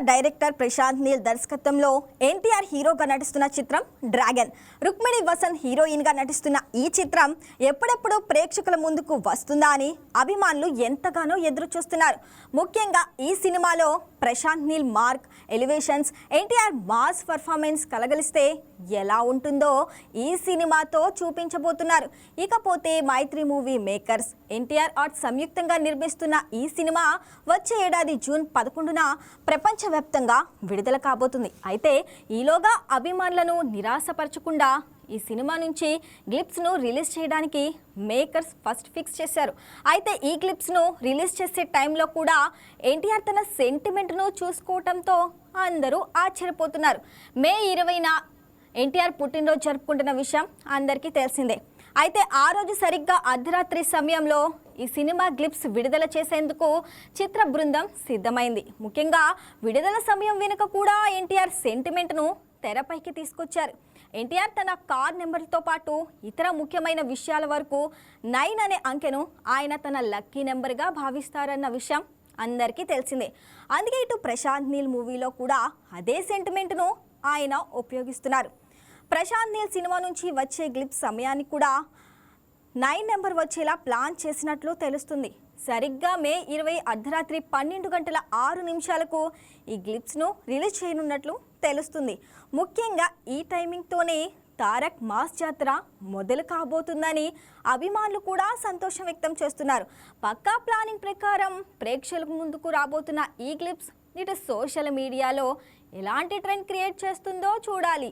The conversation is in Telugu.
డైరెక్టర్ ప్రశాంత్ నీల్ దర్శకత్వంలో ఎన్టీఆర్ హీరోగా నటిస్తున్న చిత్రం డ్రాగన్. రుక్మిణి వసంత్ హీరోయిన్ గా నటిస్తున్న ఈ చిత్రం ఎప్పుడెప్పుడు ప్రేక్షకుల ముందుకు వస్తుందా అని అభిమానులు ఎంతగానో ఎదురు చూస్తున్నారు. ముఖ్యంగా ఈ సినిమాలో Prashanth Neel mark, elevations, NTR mass performance కలగలిస్తే ఎలా ఉంటుందో ఈ సినిమాతో చూపించబోతున్నారు. ఇకపోతే Mythri movie makers, NTR art సంయుక్తంగా నిర్మిస్తున్న ఈ సినిమా వచ్చే ఏడాది జూన్ 11న ప్రపంచవ్యాప్తంగా విడుదల కాబోతుంది. అయితే ఈలోగా అభిమానులను నిరాశపరచకుండా ఈ సినిమా నుంచి గ్లిప్స్ను రిలీజ్ చేయడానికి మేకర్స్ ఫస్ట్ ఫిక్స్ చేశారు. అయితే ఈ క్లిప్స్ను రిలీజ్ చేసే టైంలో కూడా ఎన్టీఆర్ తన సెంటిమెంట్ను చూసుకోవడంతో అందరూ ఆశ్చర్యపోతున్నారు. మే 20న ఎన్టీఆర్ పుట్టినరోజు జరుపుకుంటున్న విషయం అందరికీ తెలిసిందే. అయితే ఆ రోజు సరిగ్గా అర్ధరాత్రి సమయంలో ఈ సినిమా క్లిప్స్ విడుదల చేసేందుకు చిత్ర బృందం సిద్ధమైంది. ముఖ్యంగా విడుదల సమయం వెనుక కూడా ఎన్టీఆర్ సెంటిమెంట్ను తెరపైకి తీసుకొచ్చారు. ఎన్టీఆర్ తన కార్ నెంబర్తో పాటు ఇతర ముఖ్యమైన విషయాల వరకు 9 అనే అంకెను ఆయన తన లక్కీ నెంబర్గా భావిస్తారన్న విషయం అందరికీ తెలిసిందే. అందుకే ఇటు ప్రశాంత్ నీల్ మూవీలో కూడా అదే సెంటిమెంట్ను ఆయన ఉపయోగిస్తున్నారు. ప్రశాంత్ నీల్ సినిమా నుంచి వచ్చే గ్లిప్స్ సమయానికి కూడా 9 నెంబర్ వచ్చేలా ప్లాన్ చేసినట్లు తెలుస్తుంది. సరిగ్గా మే 20 అర్ధరాత్రి 12:06 ఈ గ్లిప్స్ను రిలీజ్ చేయనున్నట్లు తెలుస్తుంది. ముఖ్యంగా ఈ టైమింగ్తోనే తారక్ మాస్ జాతర మొదలు కాబోతుందని అభిమానులు కూడా సంతోషం వ్యక్తం చేస్తున్నారు. పక్కా ప్లానింగ్ ప్రకారం ప్రేక్షకుల ముందుకు రాబోతున్న ఈ క్లిప్స్ ఇటు సోషల్ మీడియాలో ఎలాంటి ట్రెండ్ క్రియేట్ చేస్తుందో చూడాలి.